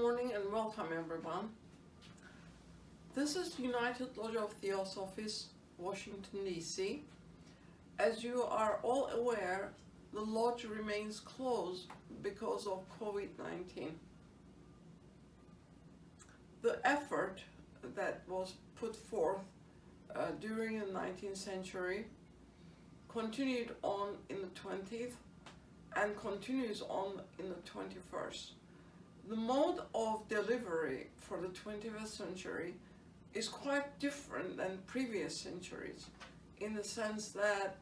morning and welcome everyone. This is United Lodge of Theosophies, Washington, D.C. As you are all aware, the lodge remains closed because of COVID-19. The effort that was put forth during the 19th century continued on in the 20th and continues on in the 21st. The mode of delivery for the 21st century is quite different than previous centuries in the sense that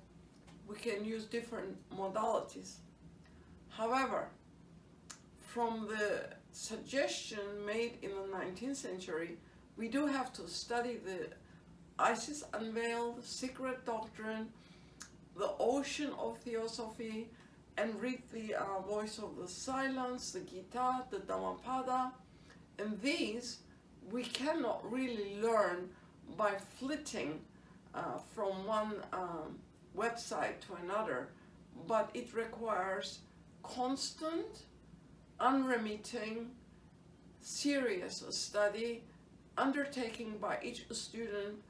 we can use different modalities. However, from the suggestion made in the 19th century, we do have to study the Isis Unveiled, Secret Doctrine, the Ocean of Theosophy, and read the Voice of the Silence, the Gita, the Dhammapada, and these we cannot really learn by flitting from one website to another, but it requires constant, unremitting, serious study undertaken by each student,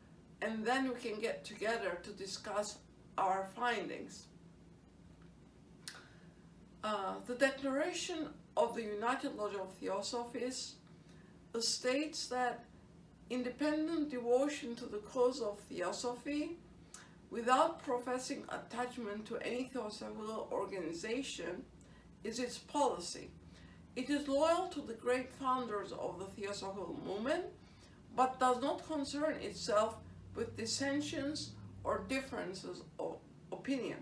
and then we can get together to discuss our findings. The Declaration of the United Lodge of Theosophies states that independent devotion to the cause of Theosophy without professing attachment to any theosophical organization is its policy. It is loyal to the great founders of the Theosophical movement, but does not concern itself with dissensions or differences of opinion.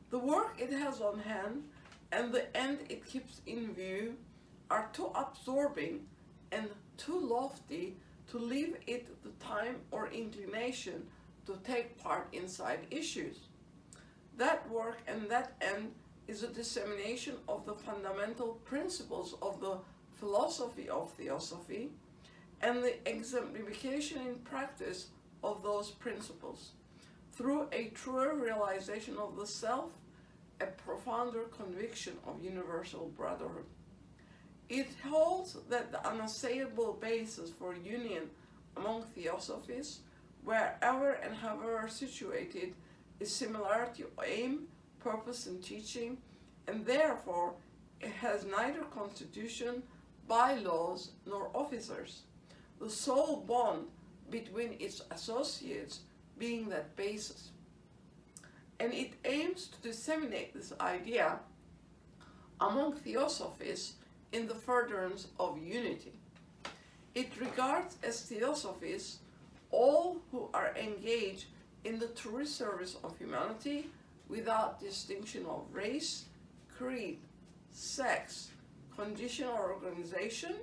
The work it has on hand and the end it keeps in view are too absorbing and too lofty to leave it the time or inclination to take part in side issues. That work and that end is a dissemination of the fundamental principles of the philosophy of Theosophy and the exemplification in practice of those principles through a truer realization of the self, a profounder conviction of universal brotherhood. It holds that the unassailable basis for union among theosophies, wherever and however situated, is similarity of aim, purpose, and teaching, and therefore it has neither constitution, bylaws, nor officers, the sole bond between its associates being that basis. And it aims to disseminate this idea among theosophies in the furtherance of unity. It regards as theosophies all who are engaged in the true service of humanity without distinction of race, creed, sex, condition, or organization,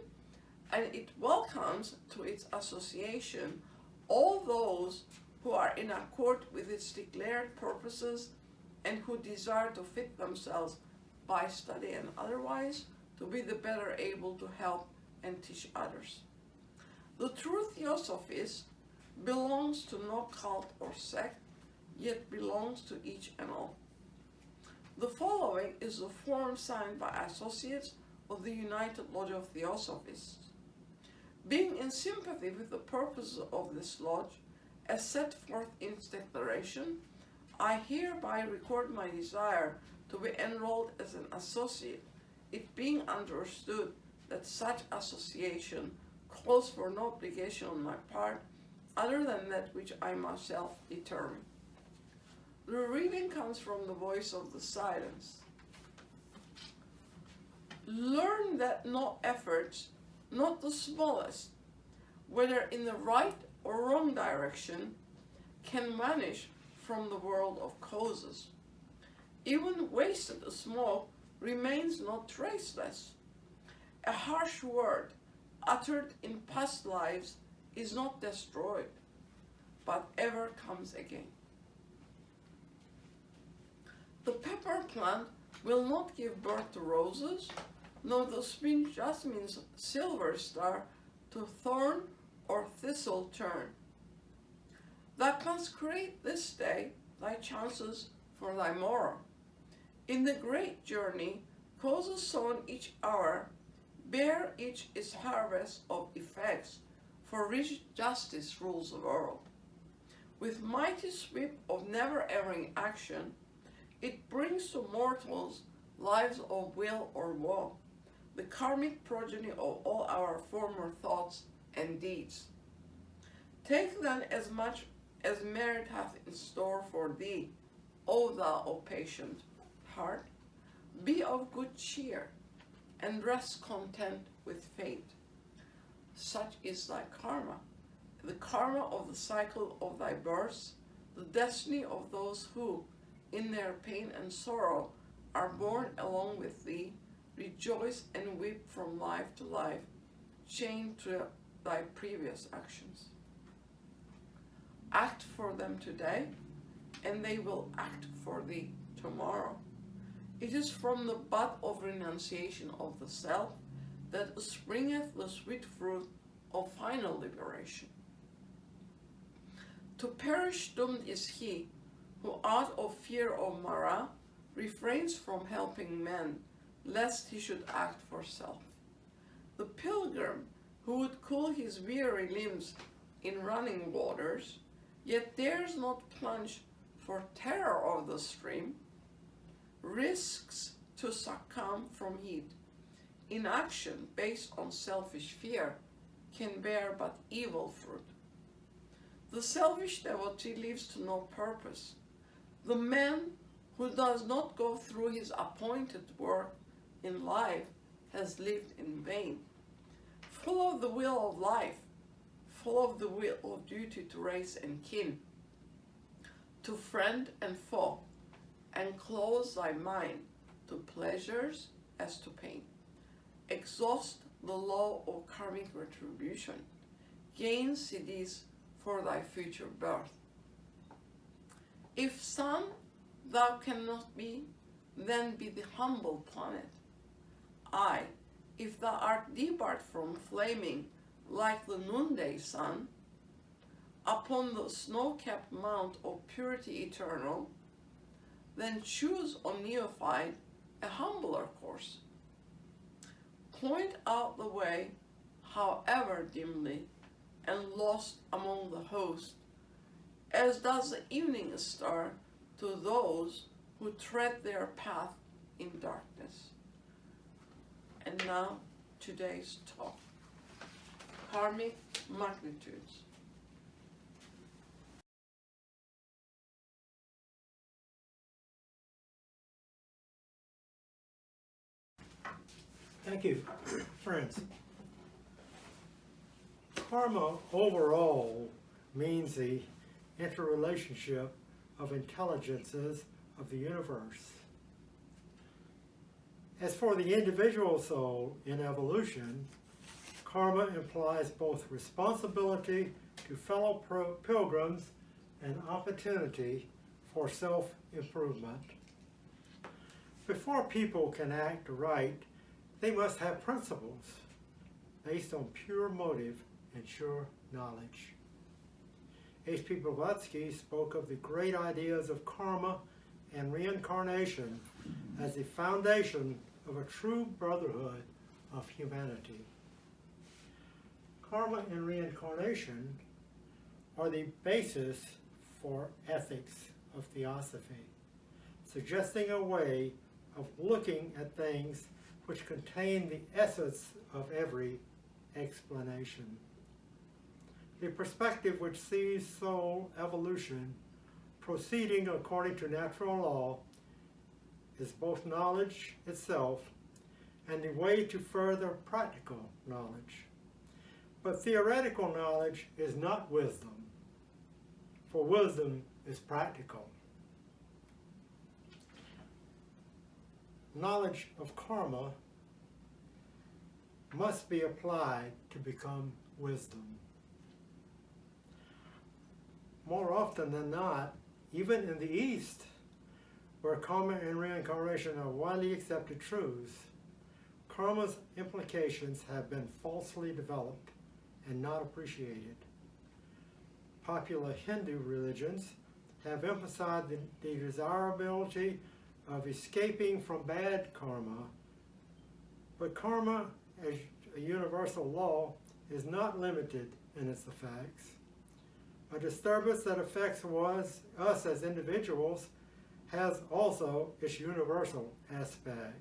and it welcomes to its association all those who are in accord with its declared purposes and who desire to fit themselves by study and otherwise to be the better able to help and teach others. The true Theosophist belongs to no cult or sect, yet belongs to each and all. The following is the form signed by associates of the United Lodge of Theosophists. Being in sympathy with the purposes of this lodge, as set forth in its declaration, I hereby record my desire to be enrolled as an associate, it being understood that such association calls for no obligation on my part other than that which I myself determine. The reading comes from the Voice of the Silence. Learn that no efforts, not the smallest, whether in the right or wrong direction, can vanish from the world of causes. Even wasted smoke remains not traceless. A harsh word uttered in past lives is not destroyed, but ever comes again. The pepper plant will not give birth to roses, nor the spring jasmine's silver star to thorn or thistle turn. Thou canst create this day thy chances for thy morrow. In the great journey, causes sown each hour bear each its harvest of effects, for rich justice rules the world. With mighty sweep of never-erring action, it brings to mortals lives of will or woe, the karmic progeny of all our former thoughts and deeds. Take then as much as merit hath in store for thee, O thou of patient heart. Be of good cheer, and rest content with fate. Such is thy karma, the karma of the cycle of thy births, the destiny of those who, in their pain and sorrow, are born along with thee, rejoice and weep from life to life, chained to thy previous actions. Act for them today, and they will act for thee tomorrow. It is from the bud of renunciation of the self that springeth the sweet fruit of final liberation. To perish doomed is he who out of fear of Mara refrains from helping men, lest he should act for self. The pilgrim who would cool his weary limbs in running waters, yet dares not plunge for terror of the stream, risks to succumb from heat. Inaction based on selfish fear can bear but evil fruit. The selfish devotee lives to no purpose. The man who does not go through his appointed work in life has lived in vain. Full of the will of life, full of the will of duty to race and kin, to friend and foe, and close thy mind to pleasures as to pain. Exhaust the law of karmic retribution. Gain siddhis for thy future birth. If sun thou cannot be, then be the humble planet. Aye, if thou art debarred from flaming like the noonday sun, upon the snow-capped mount of purity eternal, then choose, O neophyte, a humbler course. Point out the way, however dimly, and lost among the host, as does the evening star to those who tread their path in darkness. And now, today's talk, Karmic Magnitudes. Thank you, friends. Karma overall means the interrelationship of intelligences of the universe. As for the individual soul in evolution, karma implies both responsibility to fellow pilgrims and opportunity for self-improvement. Before people can act right, they must have principles based on pure motive and sure knowledge. H.P.Blavatsky spoke of the great ideas of karma and reincarnation as the foundation of a true brotherhood of humanity. Karma and reincarnation are the basis for ethics of Theosophy, suggesting a way of looking at things which contain the essence of every explanation. The perspective which sees soul evolution proceeding according to natural law is both knowledge itself and the way to further practical knowledge. But theoretical knowledge is not wisdom, for wisdom is practical. Knowledge of karma must be applied to become wisdom. More often than not, even in the East, where karma and reincarnation are widely accepted truths, karma's implications have been falsely developed and not appreciated. Popular Hindu religions have emphasized the desirability of escaping from bad karma, but karma as a universal law, is not limited in its effects. A disturbance that affects us as individuals has also its universal aspect.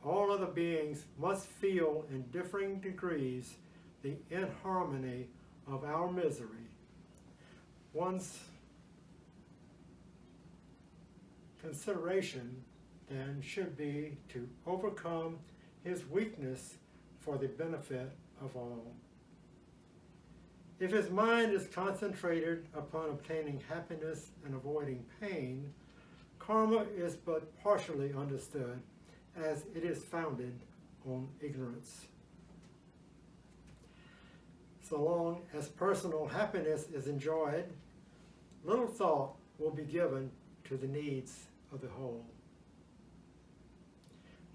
All other beings must feel in differing degrees the inharmony of our misery. One's consideration then should be to overcome his weakness for the benefit of all. If his mind is concentrated upon obtaining happiness and avoiding pain, karma is but partially understood, as it is founded on ignorance. So long as personal happiness is enjoyed, little thought will be given to the needs of the whole.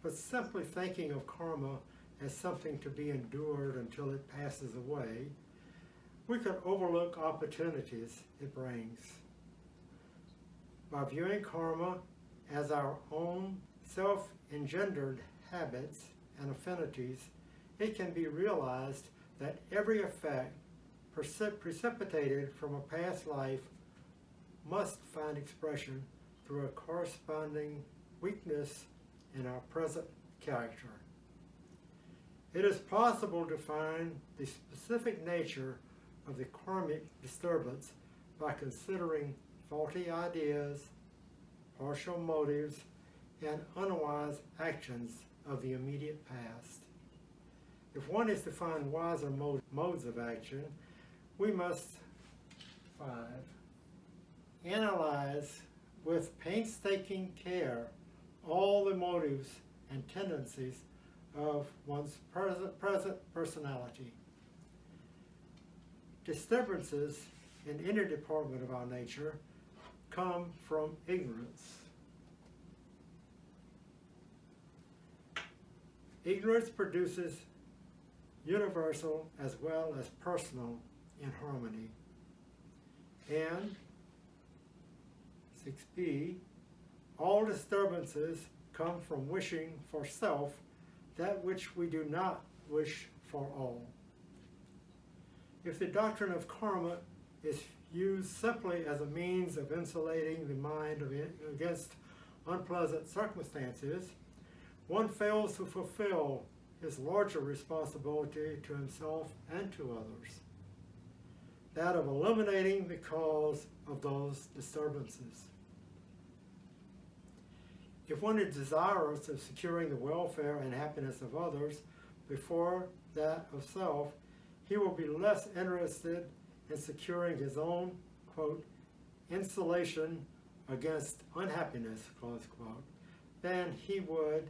But simply thinking of karma as something to be endured until it passes away, we could overlook opportunities it brings. By viewing karma as our own self-engendered habits and affinities, it can be realized that every effect precipitated from a past life must find expression through a corresponding weakness in our present character. It is possible to find the specific nature of the karmic disturbance by considering faulty ideas, partial motives, and unwise actions of the immediate past. If one is to find wiser modes of action, we must 5. Analyze with painstaking care all the motives and tendencies of one's present personality. Disturbances in any department of our nature come from ignorance. Ignorance produces universal as well as personal inharmony. And 6b, all disturbances come from wishing for self that which we do not wish for all. If the doctrine of karma is used simply as a means of insulating the mind against unpleasant circumstances, one fails to fulfill his larger responsibility to himself and to others, that of eliminating the cause of those disturbances. If one is desirous of securing the welfare and happiness of others before that of self, he will be less interested in securing his own, quote, insulation against unhappiness, close quote, than he would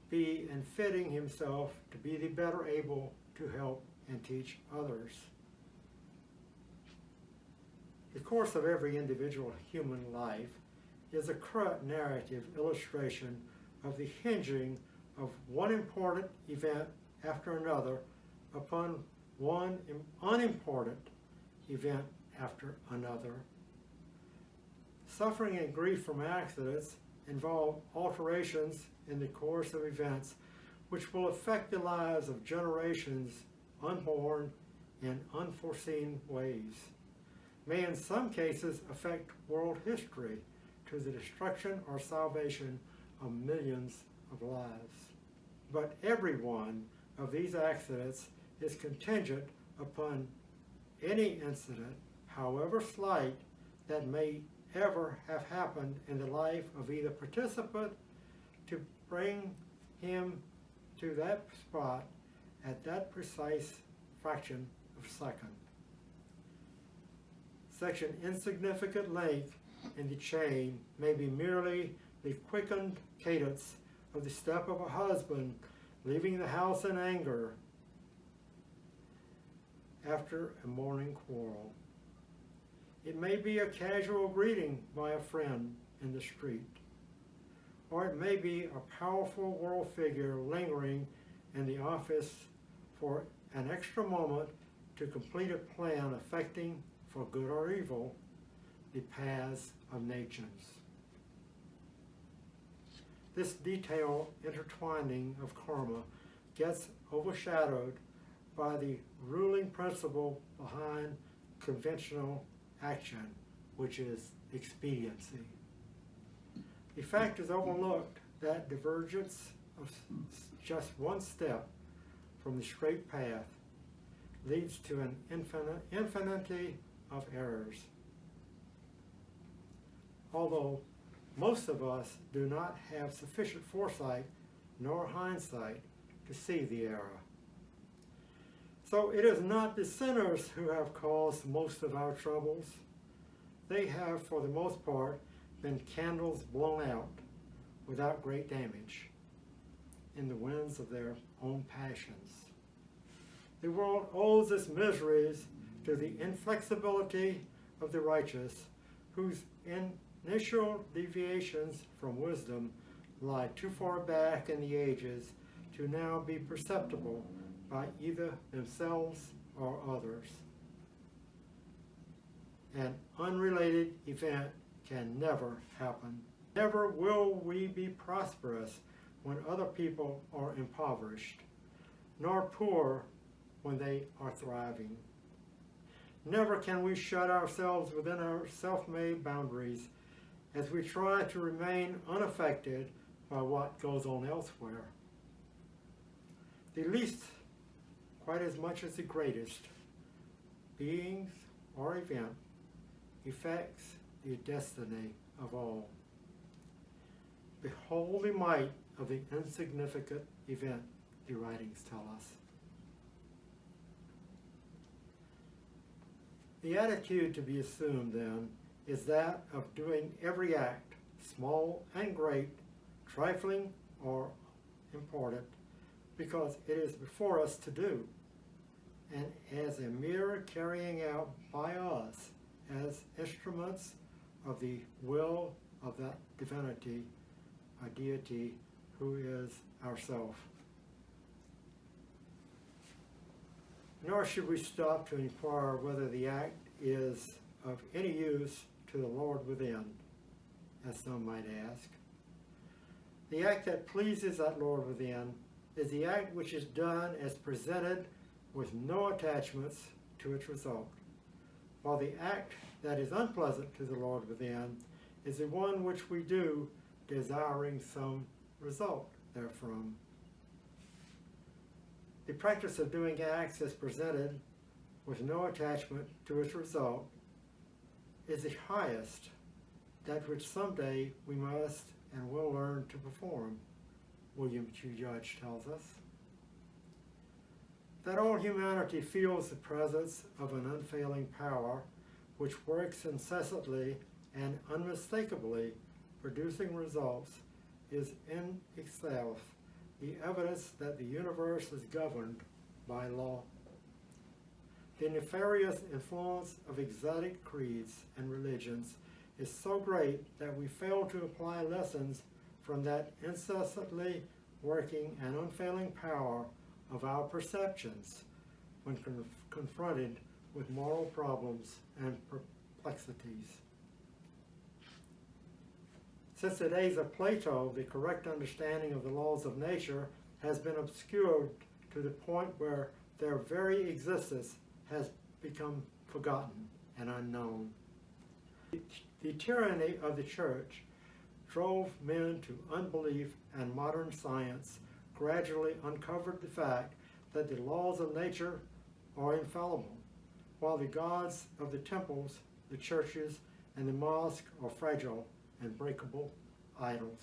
be in fitting himself to be the better able to help and teach others. The course of every individual human life is a current narrative illustration of the hinging of one important event after another upon one unimportant event after another. Suffering and grief from accidents involve alterations in the course of events which will affect the lives of generations unborn in unforeseen ways, may in some cases affect world history to the destruction or salvation of millions of lives. But every one of these accidents is contingent upon any incident, however slight, that may ever have happened in the life of either participant to bring him to that spot at that precise fraction of a second. Such an insignificant link in the chain may be merely the quickened cadence of the step of a husband leaving the house in anger after a morning quarrel. It may be a casual greeting by a friend in the street, or it may be a powerful world figure lingering in the office for an extra moment to complete a plan affecting, for good or evil, the paths of nations. this detailed intertwining of karma gets overshadowed by the ruling principle behind conventional action, which is expediency. The fact is overlooked that divergence of just one step from the straight path leads to an infinity of errors. Although most of us do not have sufficient foresight nor hindsight to see the error. So it is not the sinners who have caused most of our troubles. They have, for the most part, been candles blown out without great damage in the winds of their own passions. The world owes its miseries to the inflexibility of the righteous, whose initial deviations from wisdom lie too far back in the ages to now be perceptible by either themselves or others. An unrelated event can never happen. Never will we be prosperous when other people are impoverished, nor poor when they are thriving. Never can we shut ourselves within our self-made boundaries as we try to remain unaffected by what goes on elsewhere. The least, quite as much as the greatest, beings or event affects the destiny of all. Behold the might of the insignificant event, the writings tell us. The attitude to be assumed, then, is that of doing every act, small and great, trifling or important, because it is before us to do, and as a mere carrying out by us as instruments of the will of that divinity, a deity who is ourself. Nor should we stop to inquire whether the act is of any use to the Lord within, as some might ask. The act that pleases that Lord within is the act which is done as presented with no attachments to its result, while the act that is unpleasant to the Lord within is the one which we do desiring some result therefrom. The practice of doing acts as presented with no attachment to its result is the highest, that which someday we must and will learn to perform, William Q. Judge tells us. That all humanity feels the presence of an unfailing power which works incessantly and unmistakably producing results is in itself the evidence that the universe is governed by law. The nefarious influence of exotic creeds and religions is so great that we fail to apply lessons from that incessantly working and unfailing power of our perceptions when confronted with moral problems and perplexities. Since the days of Plato, the correct understanding of the laws of nature has been obscured to the point where their very existence has become forgotten and unknown. The tyranny of the church drove men to unbelief, and modern science gradually uncovered the fact that the laws of nature are infallible, while the gods of the temples, the churches, and the mosque are fragile and breakable idols.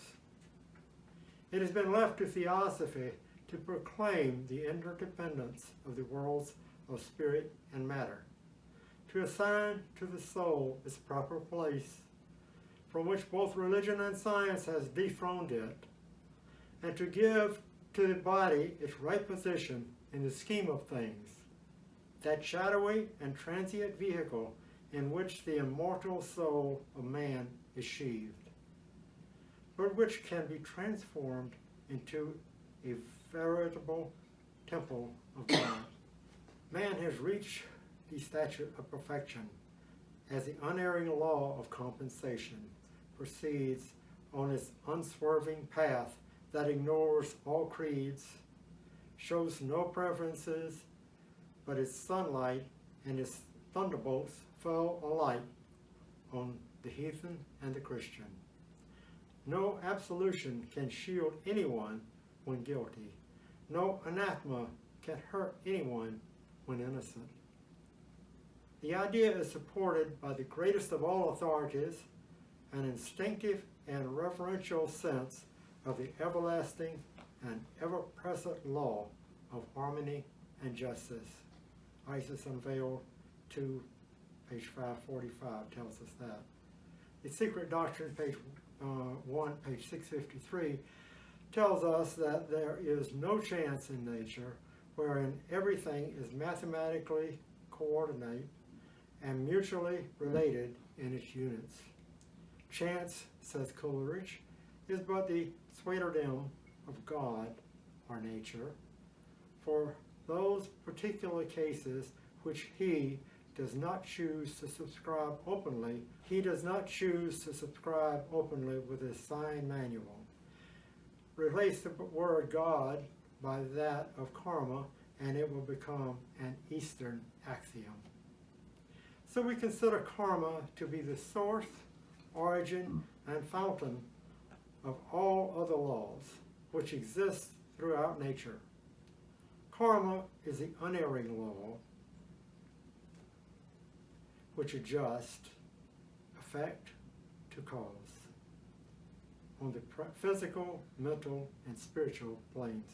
It has been left to Theosophy to proclaim the interdependence of the worlds of spirit and matter, to assign to the soul its proper place, from which both religion and science has dethroned it, and to give to the body its right position in the scheme of things, that shadowy and transient vehicle in which the immortal soul of man is sheathed, but which can be transformed into a veritable temple of God. Man has reached the stature of perfection as the unerring law of compensation proceeds on its unswerving path that ignores all creeds, shows no preferences, but its sunlight and its thunderbolts fell alike on the heathen and the Christian. No absolution can shield anyone when guilty. No anathema can hurt anyone when innocent. The idea is supported by the greatest of all authorities, an instinctive and reverential sense of the everlasting and ever-present law of harmony and justice. Isis Unveiled 2, page 545 tells us that. The Secret Doctrine, page 1, page 653, tells us that there is no chance in nature wherein everything is mathematically coordinate and mutually related in its units. Chance, says Coleridge, is but the sweeterdom of God, or nature, for those particular cases which he does not choose to subscribe openly. He does not choose to subscribe openly with his sign manual. Replace the word God by that of karma, and it will become an Eastern axiom. So we consider karma to be the source, origin, and fountain of all other laws which exist throughout nature. Karma is the unerring law which adjusts effect to cause on the physical, mental, and spiritual planes.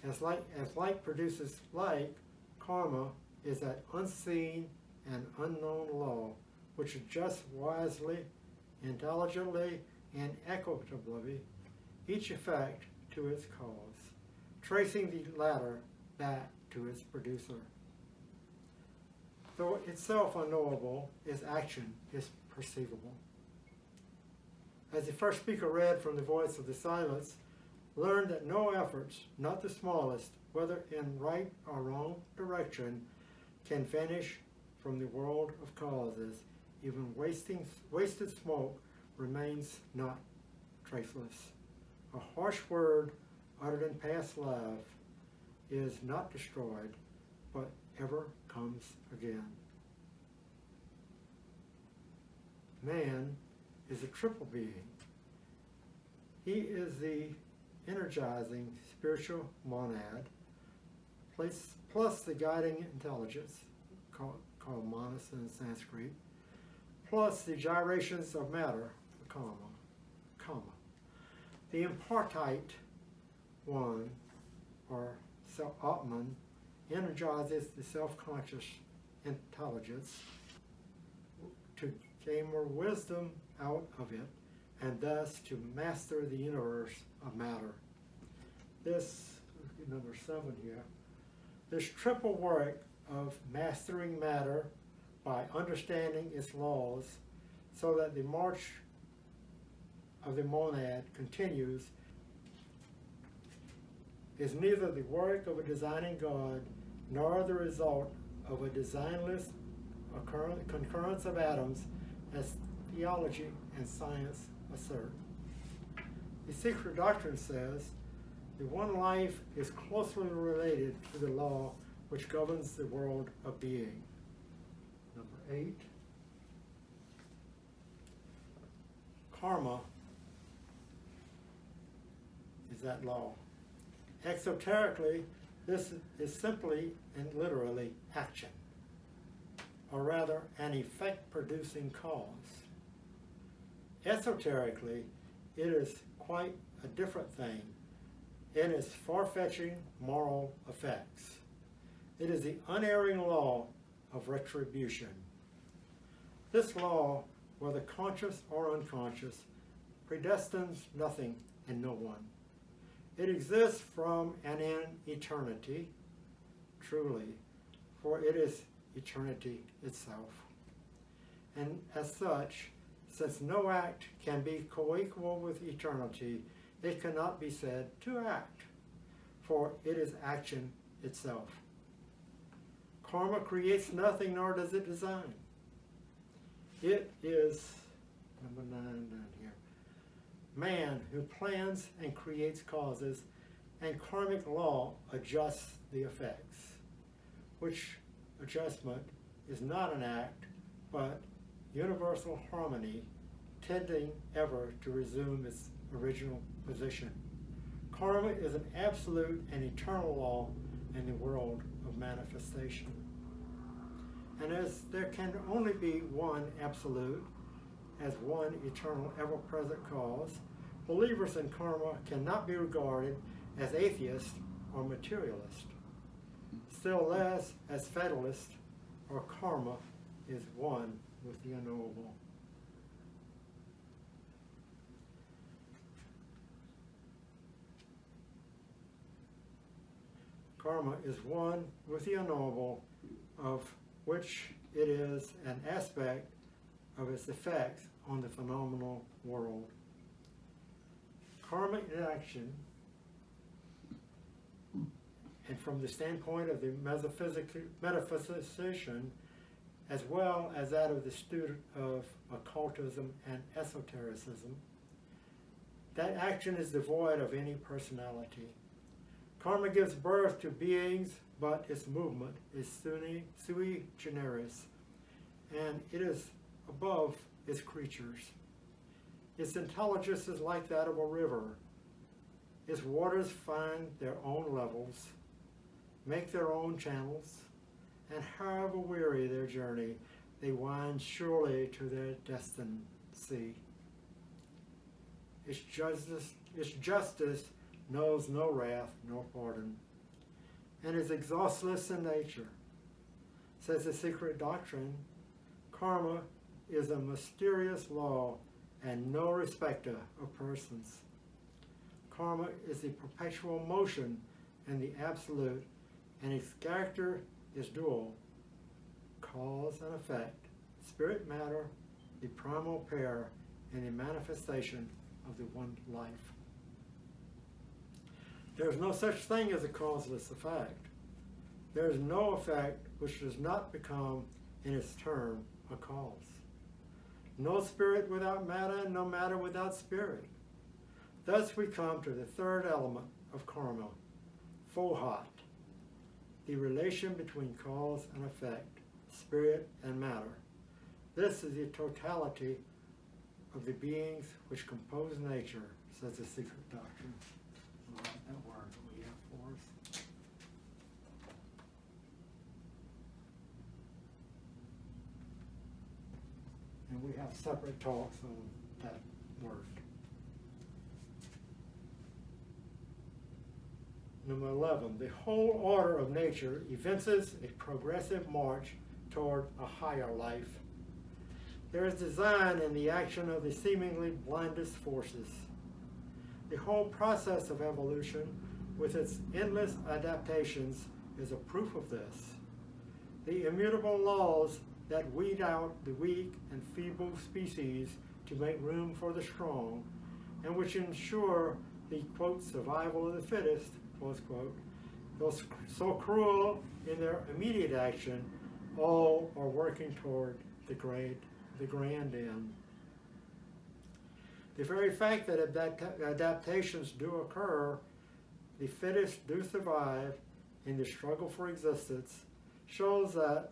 As like produces like, karma is that unseen and unknown law which adjusts wisely, intelligently, and equitably each effect to its cause, tracing the latter back to its producer. Though itself unknowable, its action is perceivable. As the first speaker read from the voice of the silence, learn that no efforts, not the smallest, whether in right or wrong direction, can vanish from the world of causes. Even wasted smoke remains not traceless. A harsh word uttered in past life is not destroyed, but ever comes again. Man is a triple being. He is the energizing spiritual monad, plus the guiding intelligence, called manas in Sanskrit, plus the gyrations of matter, karma. The impartite one, or Atman, energizes the self-conscious intelligence to gain more wisdom out of it, and thus to master the universe of matter. This, number 7 here, this triple work of mastering matter by understanding its laws so that the march of the monad continues is neither the work of a designing God nor the result of a designless concurrence of atoms as theology and science assert. The Secret Doctrine says the one life is closely related to the law which governs the world of being. Number 8, karma is that law. Exoterically, this is simply and literally action, or rather an effect-producing cause. Esoterically, it is quite a different thing in its far-fetching moral effects. It is the unerring law of retribution. This law, whether conscious or unconscious, predestines nothing and no one. It exists from and in eternity, truly, for it is eternity itself. And as such, since no act can be co-equal with eternity, it cannot be said to act, for it is action itself. Karma creates nothing, nor does it design. It is number 9 down here. Man who plans and creates causes, and karmic law adjusts the effects, which adjustment is not an act, but universal harmony, tending ever to resume its original position. Karma is an absolute and eternal law in the world of manifestation. And as there can only be one absolute, as one eternal, ever-present cause, believers in karma cannot be regarded as atheists or materialists, still less as fatalists, or karma is one with the unknowable. Karma is one with the unknowable, of which it is an aspect of its effects on the phenomenal world. Karmic action, and from the standpoint of the metaphysician, as well as that of the student of occultism and esotericism, that action is devoid of any personality. Karma gives birth to beings, but its movement is sui generis, and it is above its creatures. Its intelligence is like that of a river. Its waters find their own levels, make their own channels, and however weary their journey, they wind surely to their destined sea. Its justice knows no wrath nor pardon, and is exhaustless in nature. Says the secret doctrine, karma is a mysterious law and no respecter of persons. Karma is the perpetual motion in the absolute, and its character is dual, cause and effect, spirit matter, the primal pair, and the manifestation of the one life. There is no such thing as a causeless effect. There is no effect which does not become, in its turn, a cause. No spirit without matter, and no matter without spirit. Thus we come to the third element of karma, fohat, the relation between cause and effect, spirit and matter. This is the totality of the beings which compose nature, says the secret doctrine. I'll write that word that we have for us. And we have separate talks on that word. Number 11, the whole order of nature evinces a progressive march toward a higher life. There is design in the action of the seemingly blindest forces. The whole process of evolution, with its endless adaptations, is a proof of this. The immutable laws that weed out the weak and feeble species to make room for the strong, and which ensure the, quote, survival of the fittest, close quote, though so cruel in their immediate action, all are working toward the grand end. The very fact that adaptations do occur, the fittest do survive in the struggle for existence, shows that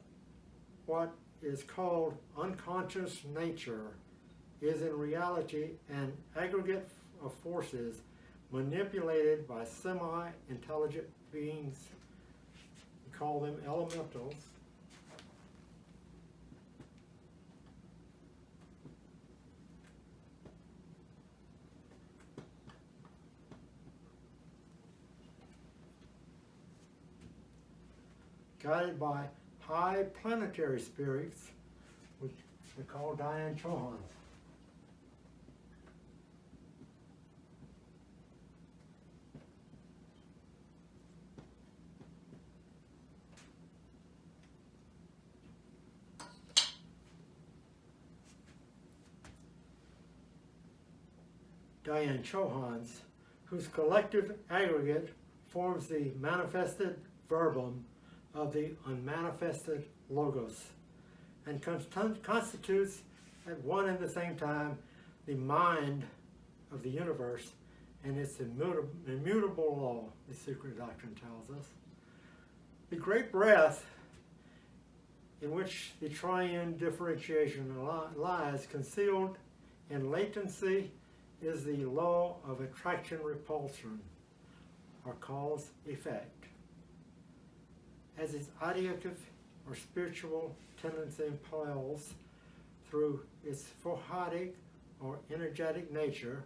what is called unconscious nature is in reality an aggregate of forces manipulated by semi-intelligent beings. We call them elementals. Guided by high planetary spirits, which we call Dianetrons. Dianetrons, whose collective aggregate forms the manifested verbum of the unmanifested logos, and constitutes at one and the same time the mind of the universe and its immutable law, the secret doctrine tells us. The great breath in which the triune differentiation lies concealed in latency is the law of attraction-repulsion, or cause-effect. As its ideative or spiritual tendency impels through its photic or energetic nature,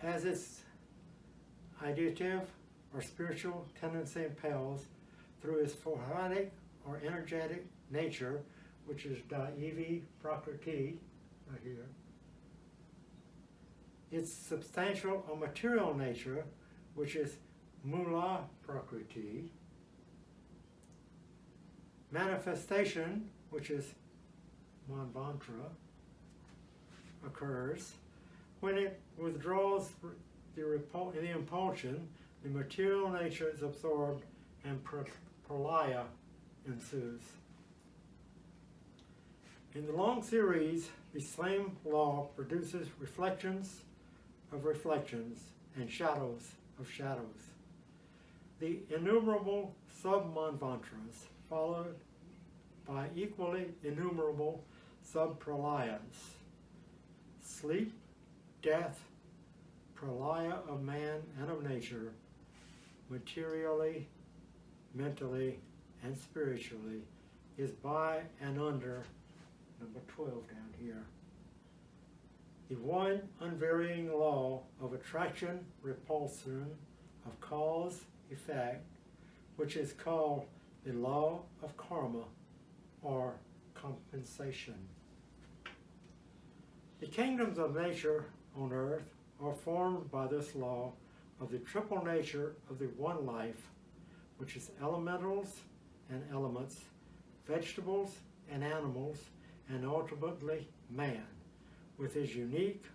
as its ideative or spiritual tendency impels through its photic or energetic nature, which is daivi prakriti, right here, its substantial or material nature, which is mula prakriti, manifestation, which is manvantara, occurs when it withdraws the impulsion. The material nature is absorbed and pralaya ensues. In the long series, the same law produces reflections of reflections and shadows of shadows. The innumerable sub-manvantras followed by equally innumerable sub-pralayas. Sleep, death, pralaya of man and of nature, materially, mentally, and spiritually, is by and under number 12 down here. The one unvarying law of attraction, repulsion, of cause, effect, which is called the law of karma or compensation. The kingdoms of nature on earth are formed by this law of the triple nature of the one life, which is elementals and elements, vegetables and animals, and ultimately man, with his unique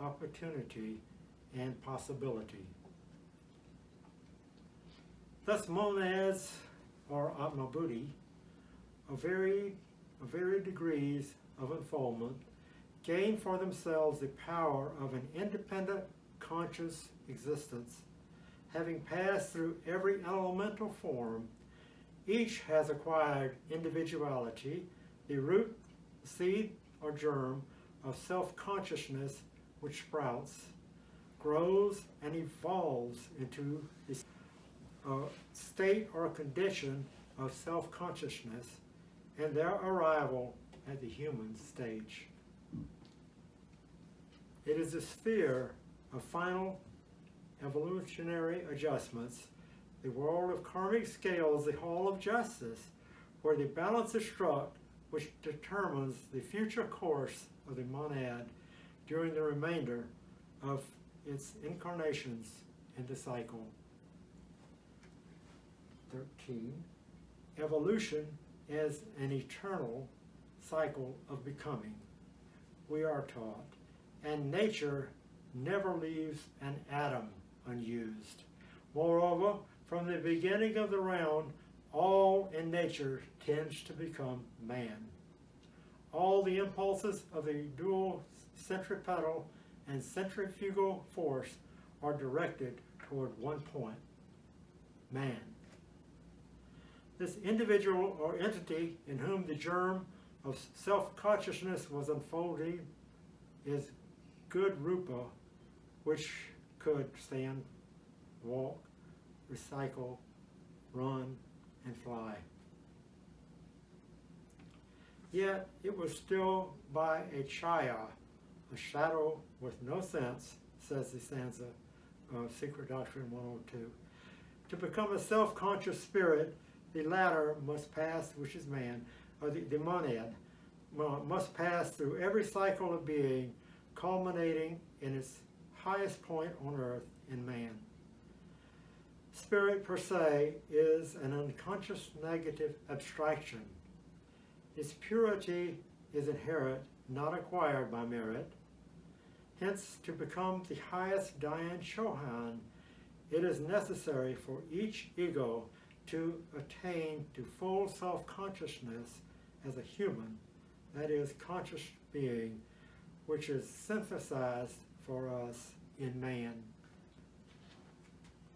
opportunity and possibility. Thus monads, or atma-buddhi, of varied degrees of unfoldment, gain for themselves the power of an independent conscious existence. Having passed through every elemental form, each has acquired individuality, the root, seed, or germ of self-consciousness which sprouts, grows, and evolves into the state or condition of self-consciousness and their arrival at the human stage. It is a sphere of final evolutionary adjustments, the world of karmic scales, the hall of justice, where the balance is struck which determines the future course of the monad during the remainder of its incarnations in the cycle. 13. Evolution as an eternal cycle of becoming, we are taught, and nature never leaves an atom unused. Moreover, from the beginning of the round, all in nature tends to become man. All the impulses of the dual centripetal and centrifugal force are directed toward one point, man. This individual or entity in whom the germ of self-consciousness was unfolding is good rupa, which could stand, walk, recycle, run, and fly. Yet it was still by a chaya, a shadow with no sense, says the stanza of Secret Doctrine 102. To become a self-conscious spirit, the latter must pass, which is man, or the monad, must pass through every cycle of being, culminating in its highest point on earth in man. Spirit per se is an unconscious negative abstraction. Its purity is inherent, not acquired by merit. Hence, to become the highest Dayan Shohan, it it is necessary for each ego to attain to full self-consciousness as a human, that is, conscious being, which is synthesized for us in man.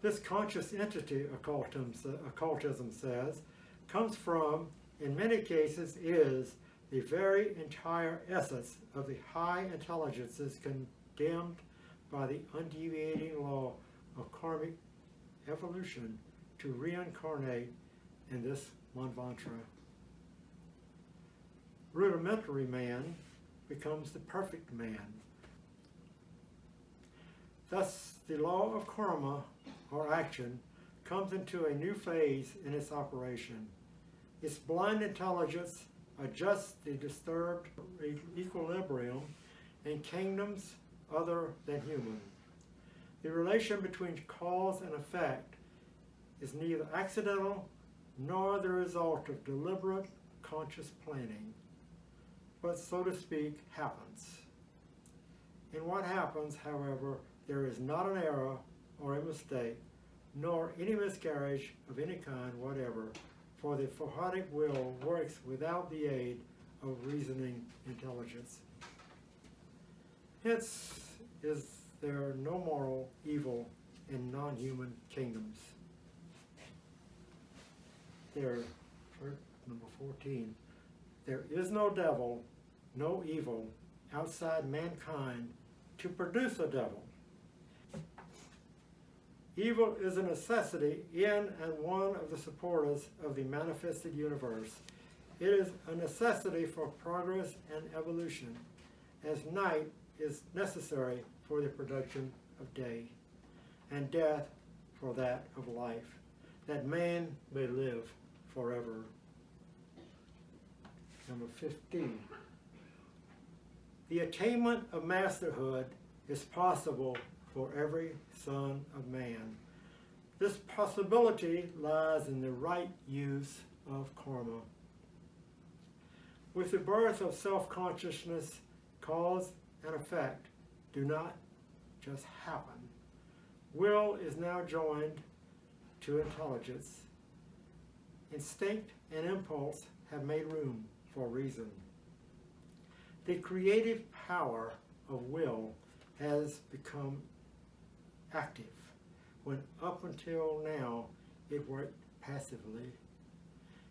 This conscious entity, occultism says, comes from, in many cases, is the very entire essence of the high intelligences condemned by the undeviating law of karmic evolution to reincarnate in this manvantara. Rudimentary man becomes the perfect man. Thus, the law of karma, or action, comes into a new phase in its operation. Its blind intelligence adjusts the disturbed equilibrium in kingdoms other than human. The relation between cause and effect is neither accidental nor the result of deliberate, conscious planning, but, so to speak, happens. In what happens, however, there is not an error or a mistake, nor any miscarriage of any kind whatever, for the Theosophic will works without the aid of reasoning intelligence. Hence is there no moral evil in non-human kingdoms. There, number 14, there is no devil, no evil outside mankind to produce a devil. Evil is a necessity in and one of the supporters of the manifested universe. It is a necessity for progress and evolution, as night is necessary for the production of day, and death for that of life, that man may live forever. Number 15. The attainment of masterhood is possible for every son of man. This possibility lies in the right use of karma. With the birth of self-consciousness, cause and effect do not just happen. Will is now joined to intelligence. Instinct and impulse have made room for reason. The creative power of will has become active, when up until now it worked passively.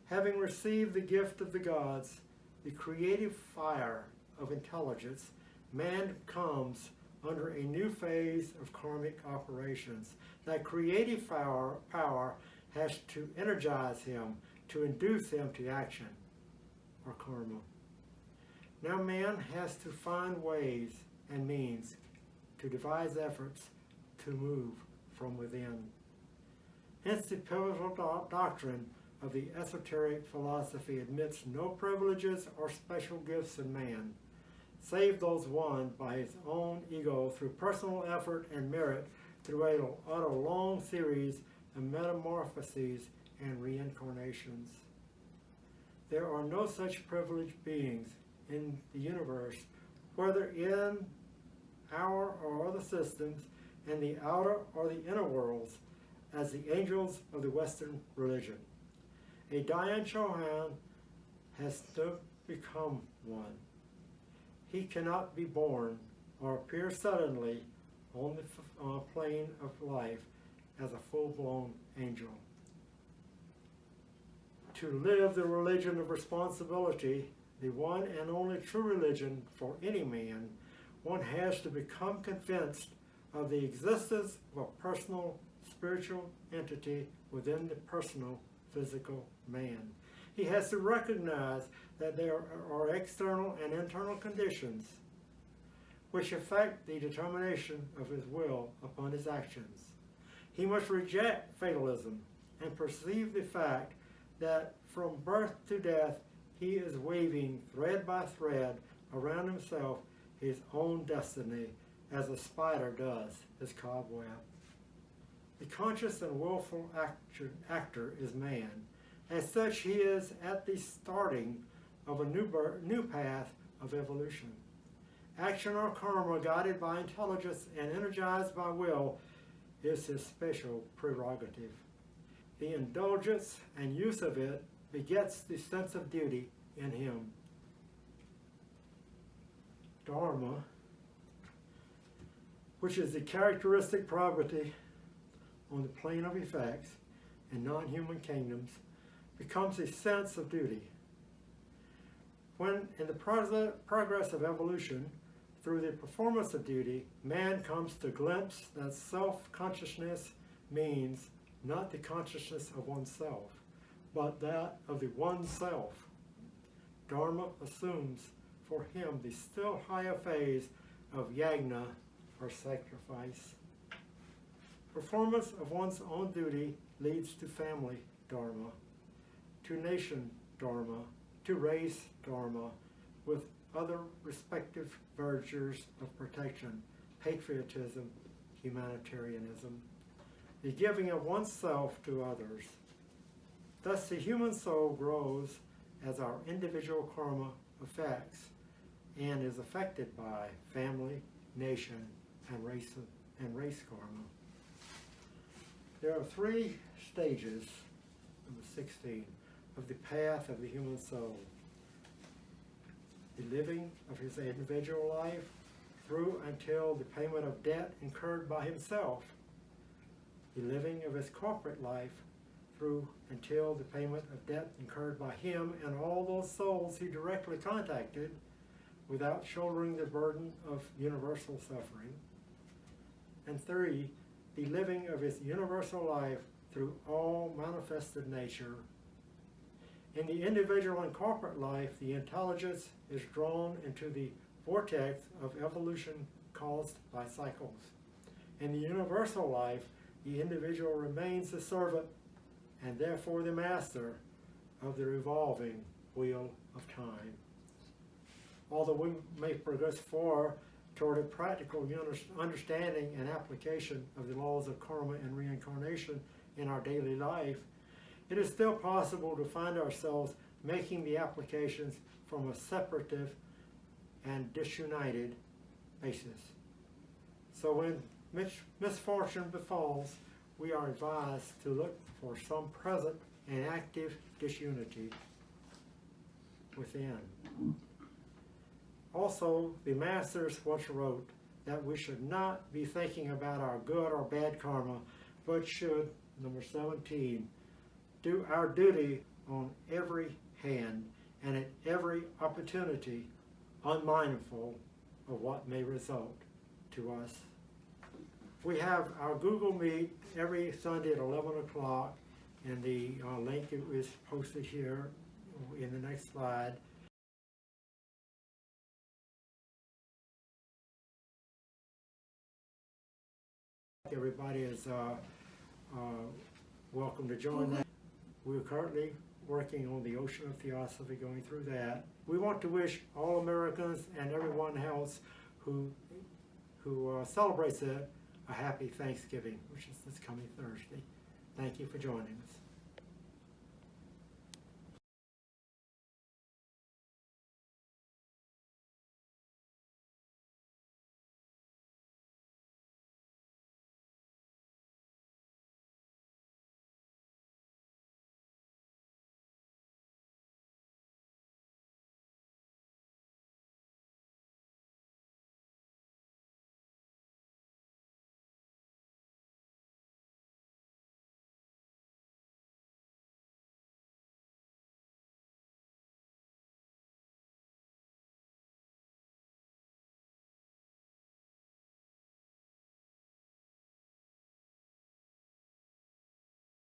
Having received the gift of the gods, the creative fire of intelligence, man comes under a new phase of karmic operations. That creative power has to energize him, to induce him to action, or karma. Now man has to find ways and means to devise efforts to move from within. Hence the pivotal doctrine of the esoteric philosophy admits no privileges or special gifts in man, save those won by his own ego through personal effort and merit through a long series of metamorphoses and reincarnations. There are no such privileged beings in the universe, whether in our or other systems, in the outer or the inner worlds, as the angels of the Western religion. A Dianetrons has to become one. He cannot be born or appear suddenly on the plane of life as a full-blown angel. To live the religion of responsibility, the one and only true religion for any man, one has to become convinced of the existence of a personal spiritual entity within the personal physical man. He has to recognize that there are external and internal conditions which affect the determination of his will upon his actions. He must reject fatalism and perceive the fact that from birth to death he is weaving thread by thread around himself his own destiny, as a spider does his cobweb. The conscious and willful actor is man. As such, he is at the starting of a new path of evolution. Action or karma, guided by intelligence and energized by will, is his special prerogative. The indulgence and use of it begets the sense of duty in him. Dharma, which is the characteristic property on the plane of effects in non-human kingdoms, becomes a sense of duty. When, in the progress of evolution, through the performance of duty, man comes to glimpse that self-consciousness means not the consciousness of oneself, but that of the one-self. Dharma assumes for him the still higher phase of yajna, or sacrifice. Performance of one's own duty leads to family dharma, to nation dharma, to race dharma, with other respective virtues of protection, patriotism, humanitarianism, the giving of oneself to others. Thus the human soul grows as our individual karma affects and is affected by family, nation, and race karma. There are 3 stages, number 16, of the path of the human soul. The living of his individual life through until the payment of debt incurred by himself. The living of his corporate life through until the payment of debt incurred by him and all those souls he directly contacted without shouldering the burden of universal suffering. And 3, the living of his universal life through all manifested nature. In the individual and corporate life, the intelligence is drawn into the vortex of evolution caused by cycles. In the universal life, the individual remains the servant and therefore the master of the revolving wheel of time. Although we may progress far toward a practical understanding and application of the laws of karma and reincarnation in our daily life, it is still possible to find ourselves making the applications from a separative and disunited basis. So when misfortune befalls, we are advised to look for some present and active disunity within. Also, the masters once wrote that we should not be thinking about our good or bad karma, but should, number 17, do our duty on every hand and at every opportunity, unmindful of what may result to us. We have our Google Meet every Sunday at 11 o'clock, and the link is posted here in the next slide. Everybody is welcome to join that. We're currently working on the Ocean of Theosophy, going through that. We want to wish all Americans and everyone else who celebrates it a happy Thanksgiving, which is this coming Thursday. Thank you for joining us.